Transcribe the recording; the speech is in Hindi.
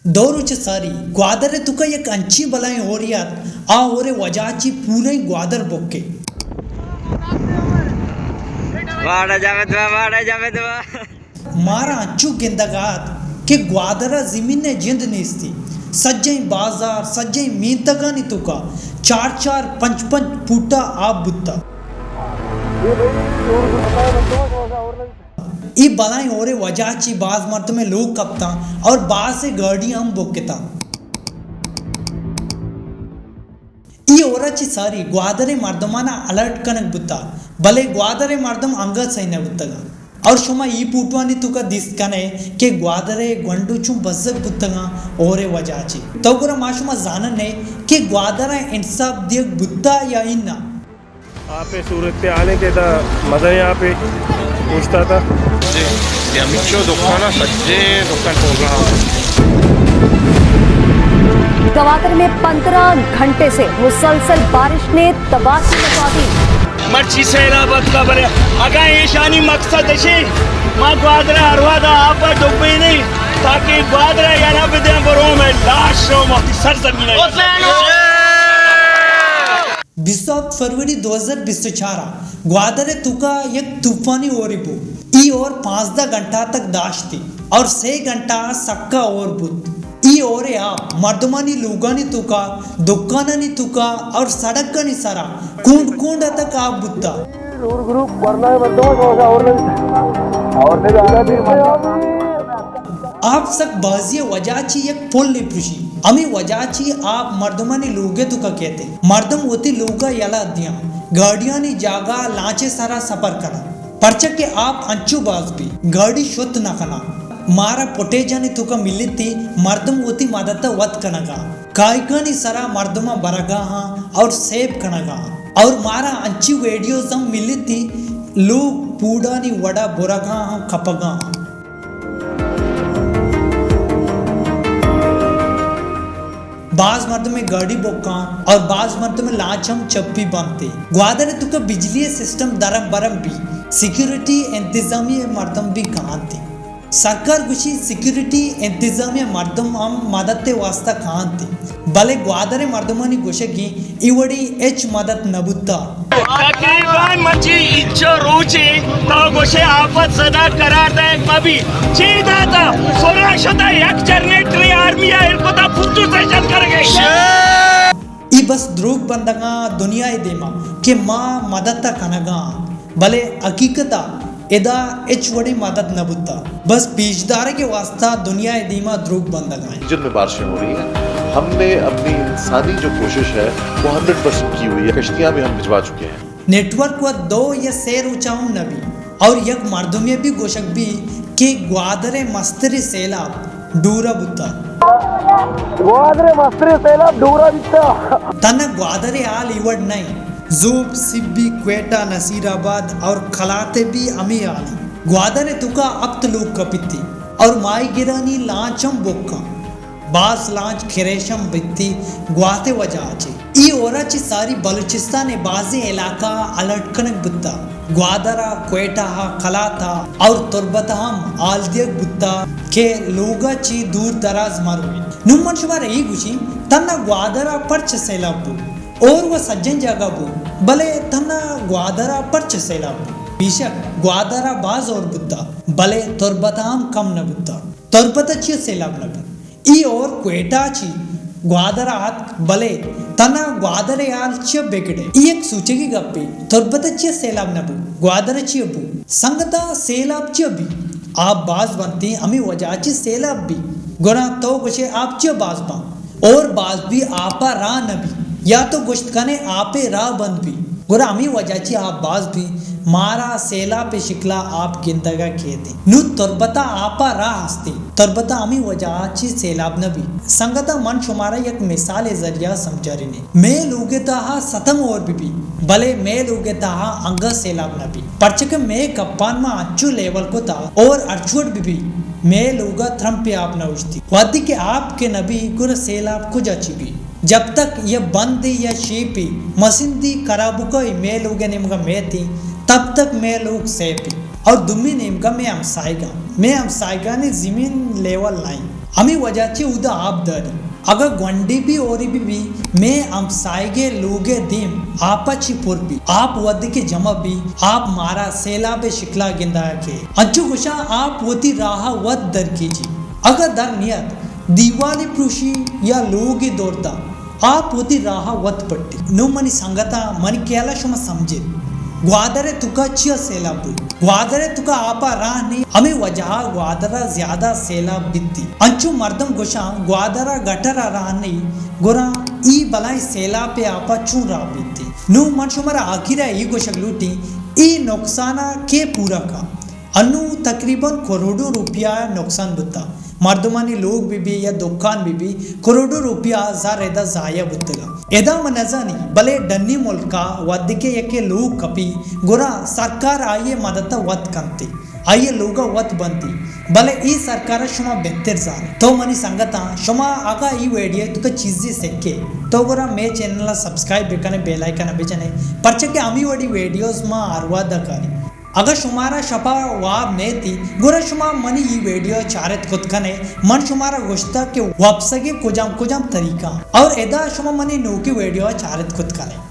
सारी ग्वादरे तुका एक अंची बलाई ओरियात आ ओरे वजाची पूरे ग्वादर बोके मारा अंचू गिंदगात के ग्वादरा जमीन ने जिंद नेस्ती सज्जई बाजार सज्जई मींतगा नी तुका 4-4 5-5 फूटा आप बुत्ता ई बलाई ओरे वजाची बाज मर्त में लोग कपता और बाज से गाड़ी हम बोकेता ई ओराची सारी ग्वादरे मर्दमाना अलर्ट कनक बुत्ता भले ग्वादरे मर्दम अंगत सैन्य बुत्तगा और शुमा ई पुटवानी तुका दिसकने के ग्वादरे गंडुचु बजक बुत्तगा ओरे वजाची तो गुरा माशुमा जानन ने के ग्वादरा इंसाफ दियक बुत्ता या इन्ना आपे सूरत पे आने के दा मजा यहाँ पे पूछता था जी अमिचो दुकाना सज्जे दुकान खोल रहा हूँ गवादर में 15 घंटे से मुसलसल बारिश ने तबाही मचा दी मर्ची सैलाबत का बरे अगा ईशानी मकसद है मां ग्वादरा अरवादा आप डुबे नहीं ताकि ग्वादरा याना विद्या बरो में लाश रो मोती सरजमीन है 20 फरवरी 2024 ग्वादरे तुका एक तूफानी ओरिबू ई और 5 घंटा तक दाश्ती और 6 घंटा सक्का और बुत ई और आप मर्दमानी लुगानी तुका दुकानानी तुका और सड़क का निसारा कूंड तक आप बुत्ता आप सक बाजी वजाची एक पोल ले पुशी अमी वजाची आप मर्दमानी लोगे तुका कहते मर्दम होती लोगा यला दिया गाड़ियां नी जागा लांचे सारा सफर करा परचा के आप अंचू बाज भी गाड़ी शुद्ध न कना मारा पोटेजानी तुका मिली थी मर्दम होती मदत वत कनगा कायकानी सरा मर्दमा बरगा और सेब कनगा और मारा अंची वीडियोस हम मिली थी लोग पूडानी वड़ा बुरगा खपगा बाज मर्द में गाड़ी बोका और बाज मर्द में लाचम चप्पी बनते ग्वादर तुका बिजली सिस्टम दरम बरम भी सिक्योरिटी इंतजामिया मर्दम भी कहाँ थे सरकार गुशी सिक्योरिटी इंतजामिया मर्दम हम मदद वास्ता कहाँ थे भले ग्वादरे मर्दमानी गोशगी इवड़ी एच मदद नबुत्ता तकरीबन मची इच्छो रुचि तो गोशे आफत सदा करार दे मबी चीदा था सुरक्षता एक जनरेटरी आर्मी है इनको ता फुटू सेशन करेंगे ई बस द्रोग बंदगा दुनिया ही देमा के माँ मदद कनगा भले हकीकता एदा एच वड़ी मदद नबुत्ता बस पीछदारे के वास्ता दुनिया दीमा द्रोग बंदगा रीजन में बारिशें हो रही हैं हमने अपनी इंसानी जो कोशिश है वो 100% की हुई है कश्तियां भी हम भिजवा चुके हैं नेटवर्क व 2 या शेर ऊंचाऊं नबी और यक मर्दुमिया भी गोशक भी के ग्वादरे मस्तरी सैलाब डूरा बुत्ता ग्वादरे मस्तरी सैलाब डूरा बुत्ता तन ग्वादरे आल इवड नहीं जूब सिब्बी क्वेटा नसीराबाद और खलाते भी अमी आली ग्वादरे तुका अब लोग कपिती और माई गिरानी लांचम बोक्का बास लांच खिरेशम बित्ती ग्वाते वजाचे ई ओराची सारी बलूचिस्तान बाजी इलाका अलर्ट कनक बुत्ता ग्वादरा क्वेटा खलाता और तुर्बतहम आलदियक बुत्ता के लोगाची दूर दराज मारुए नुमन शुमार ई गुशी तन्ना ग्वादरा पर्च सैलाबू और वह सज्जन जगह बू भले तन्ना ग्वादरा पर्च सैलाबू बेशक ग्वादरा बाज और बुत्ता भले तुर्बतहम कम न बुत्ता तुर्बतची सैलाब नबी ई और क्वेटाची ग्वादरात भले तना ग्वादरे आल च बेकड़े ई एक सूचेगी गप्पी तुर्बतची सैलाब नबू ग्वादरची अबू संगता सैलाब च भी आप बाज बनती अमी वजाची सैलाब भी गुना तो गुशे आप च बाज बा और बाज भी आपा रा नबी या तो गुश्त कने आपे रा बंद भी गुरा अमी वजाची आप बाज भी मारा सेला पे शिकला आप गिंदगा खेते नु तुर्बता आपा रा हस्ती तुर्बता अमी वजाची सेलाब नबी संगता मन शुमारा एक मिसाल जरिया समझारी ने मैं लोगे ताहा सतम और भी भले मैं लोगे ताहा अंगा सेलाब नबी परचक मैं कप्पान मा अच्छू लेवल को ता और अर्चुट भी मैं लोगा थ्रम पे आप न उछती वादी के आपके नबी गुर सेलाब को जाची भी जब तक ये बंदी या शीपी मसिंदी कराबुका मैं लोगे निमगा मैं थी तब तक मैं लोग सेपी और दुम्मी नेम का मैं हम साइगा ने जमीन लेवल लाई हमें वजह चे उदा आप दरी अगर ग्वंडी भी और भी मैं हम साइगे लोगे दिम आपा चिपुर भी आप वद के जमा भी आप मारा सेला पे शिकला गिंदा के अच्छु गुशा आप वती राह वद दर कीजिए अगर दर नियत दिवाली प्रुषी या लोगे दौरता आप वती राह वत पट्टी नो मनी संगता मनी केला शुमा समझे ग्वादरे तुका चिया सेलाब ग्वादरे तुका आपा राह नहीं हमें वजह ग्वादरा ज्यादा सेलाब बित्ती अंचु मर्दम गुशा ग्वादरा गटरा राह नहीं गुरा ई बलाई सेला पे आपा चू राह बित्ती नु मन शुमारा आखिरा ई गुशक लूटी ई नुकसाना के पूरा का अनु तकरीबन करोड़ों रुपया नुकसान बुत्ता मर्दमानी लोग भी या दुकान भी करोड़ों रुपया जार एदा जाया बुत्तगा एदा मनजानी भले डन्नी मुल्का वद्दिके यके लोग कपी गुरा सरकार आये मदद वत कंती आये लोग वत बनती भले ई सरकार शुमा बेहतर जार तो मनी संगता शुमा आगा ई वीडियो तुका चीज़ी सेके तो गुरा मे channel subscribe bakanae bell icon बेचने परचे के आमी वडी वीडियोस मा आरवादा करी अगर शुमारा शपा वाब ने थी गुरा शुमा मनी ये वीडियो चारत खुद कने मन शुमारा गुश्ता के वापस के कुजाम तरीका और एदा शुमा मनी नो की वीडियो चारत खुद कने